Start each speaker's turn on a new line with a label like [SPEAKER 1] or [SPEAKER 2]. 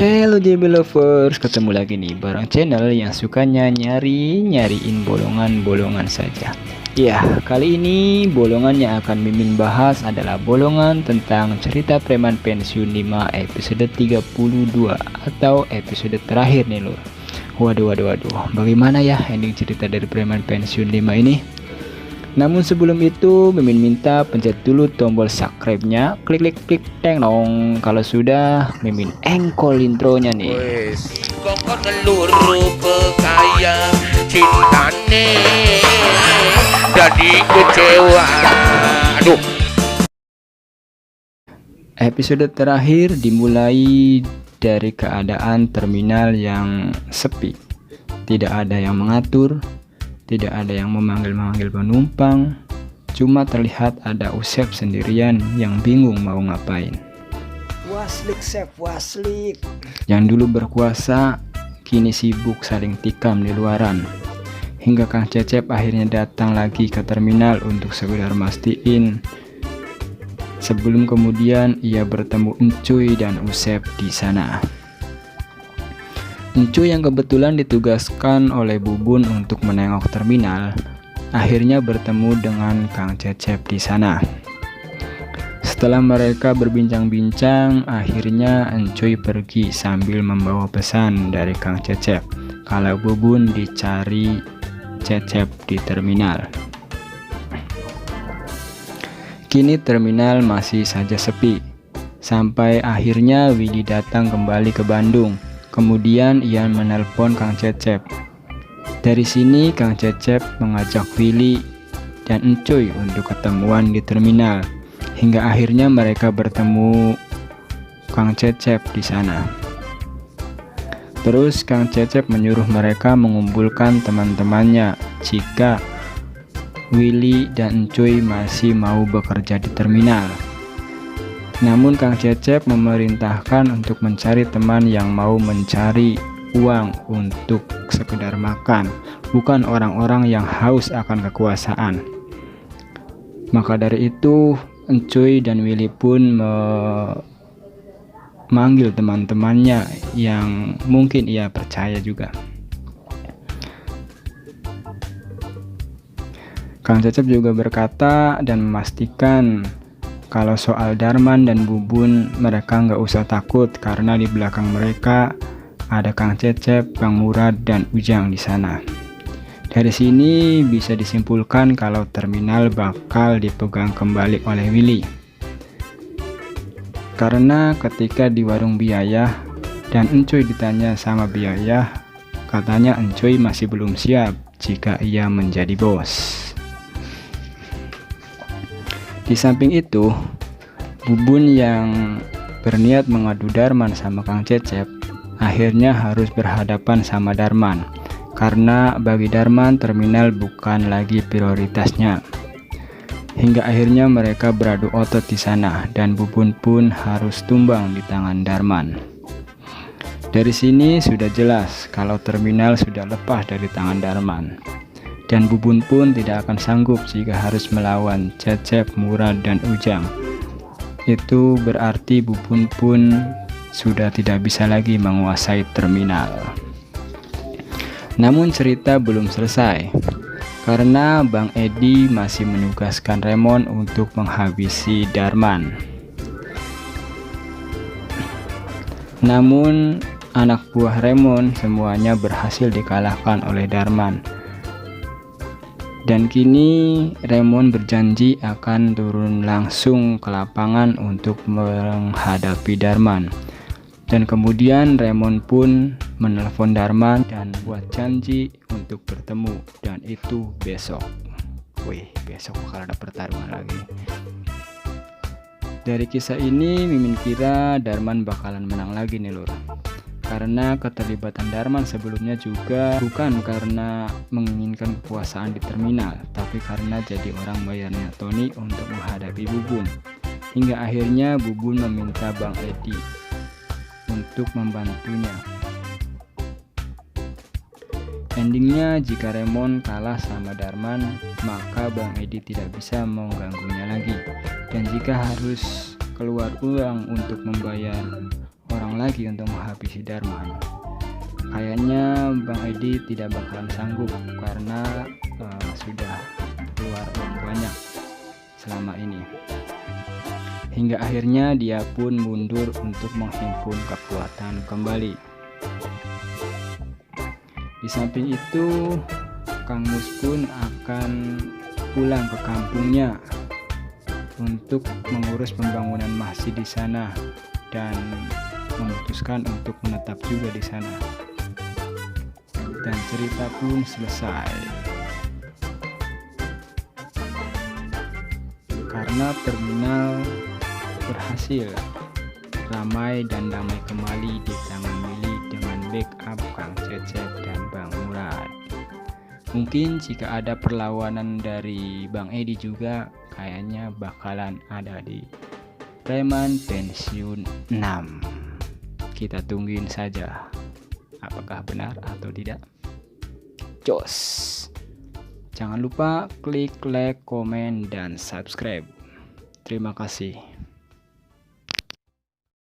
[SPEAKER 1] Hello JB Lovers, ketemu lagi nih bareng channel yang sukanya nyariin bolongan-bolongan saja. Ya, kali ini bolongan yang akan Mimin bahas adalah bolongan tentang cerita preman pensiun 5 episode 32 atau episode terakhir nih lur. Waduh, bagaimana ya ending cerita dari preman pensiun 5 ini? Namun sebelum itu Mimin minta pencet dulu tombol subscribe-nya, klik teng dong. Kalau sudah, Mimin engkol intronya nih.
[SPEAKER 2] Wes, kok ngeluru pekaya cintane jadi kecewa. Aduh.
[SPEAKER 1] Episode terakhir dimulai dari keadaan terminal yang sepi. Tidak ada yang mengatur, tidak ada yang memanggil penumpang. Cuma terlihat ada Usep sendirian yang bingung mau ngapain. Waslik. Yang dulu berkuasa, kini sibuk saling tikam di luaran. Hingga Kang Cecep akhirnya datang lagi ke terminal untuk sekedar mastiin. Sebelum kemudian ia bertemu Encuy dan Usep di sana. Encuy yang kebetulan ditugaskan oleh Bubun untuk menengok terminal, akhirnya bertemu dengan Kang Cecep di sana. Setelah mereka berbincang-bincang, akhirnya Encuy pergi sambil membawa pesan dari Kang Cecep kalau Bubun dicari Cecep di terminal. Kini terminal masih saja sepi, sampai akhirnya Willy datang kembali ke Bandung. Kemudian ia menelpon Kang Cecep. Dari sini Kang Cecep mengajak Willy dan Encuy untuk ketemuan di terminal. Hingga akhirnya mereka bertemu Kang Cecep di sana. Terus Kang Cecep menyuruh mereka mengumpulkan teman-temannya jika Willy dan Encuy masih mau bekerja di terminal. Namun Kang Cecep memerintahkan untuk mencari teman yang mau mencari uang untuk sekedar makan, bukan orang-orang yang haus akan kekuasaan. Maka dari itu Encuy dan Willy pun memanggil teman-temannya yang mungkin ia percaya juga. Kang Cecep juga berkata dan memastikan kalau soal Darman dan Bubun mereka nggak usah takut karena di belakang mereka ada Kang Cecep, Bang Murad, dan Ujang di sana. Dari sini bisa disimpulkan kalau terminal bakal dipegang kembali oleh Willy. Karena ketika di warung Biaya dan Encuy ditanya sama Biaya, katanya Encuy masih belum siap jika ia menjadi bos. Di samping itu, Bubun yang berniat mengadu Darman sama Kang Cecep akhirnya harus berhadapan sama Darman karena bagi Darman terminal bukan lagi prioritasnya. Hingga akhirnya mereka beradu otot di sana dan Bubun pun harus tumbang di tangan Darman. Dari sini sudah jelas kalau terminal sudah lepas dari tangan Darman. Dan Bubun pun tidak akan sanggup jika harus melawan Cecep, Murad, dan Ujang. Itu berarti Bubun pun sudah tidak bisa lagi menguasai terminal. Namun cerita belum selesai, karena Bang Edi masih menugaskan Remon untuk menghabisi Darman. Namun anak buah Remon semuanya berhasil dikalahkan oleh Darman. Dan kini Remon berjanji akan turun langsung ke lapangan untuk menghadapi Darman. Dan kemudian Remon pun menelpon Darman dan buat janji untuk bertemu, dan itu besok. Besok bakal ada pertarungan lagi. Dari kisah ini Mimin kira Darman bakalan menang lagi nih lur. Karena keterlibatan Darman sebelumnya juga bukan karena menginginkan kekuasaan di terminal, tapi karena jadi orang bayarnya Tony untuk menghadapi Bubun. Hingga akhirnya Bubun meminta Bang Edi untuk membantunya. Endingnya jika Remon kalah sama Darman, maka Bang Edi tidak bisa mengganggunya lagi. Dan jika harus keluar uang untuk membayar orang lagi untuk menghabisi Darman. Kayaknya Bang Edi tidak bakalan sanggup karena sudah keluar uang banyak selama ini. Hingga akhirnya dia pun mundur untuk menghimpun kekuatan kembali. Di samping itu, Kang Mus pun akan pulang ke kampungnya untuk mengurus pembangunan masjid di sana dan memutuskan untuk menetap juga di sana. Dan cerita pun selesai. Karena terminal berhasil ramai dan damai kembali di tangan Willy dengan backup Kang Cecep dan Bang Murad. Mungkin jika ada perlawanan dari Bang Edi juga, kayaknya bakalan ada di Preman Pensiun 6. Kita tungguin saja apakah benar atau tidak. Jos. Jangan lupa klik like, komen, dan subscribe. Terima kasih.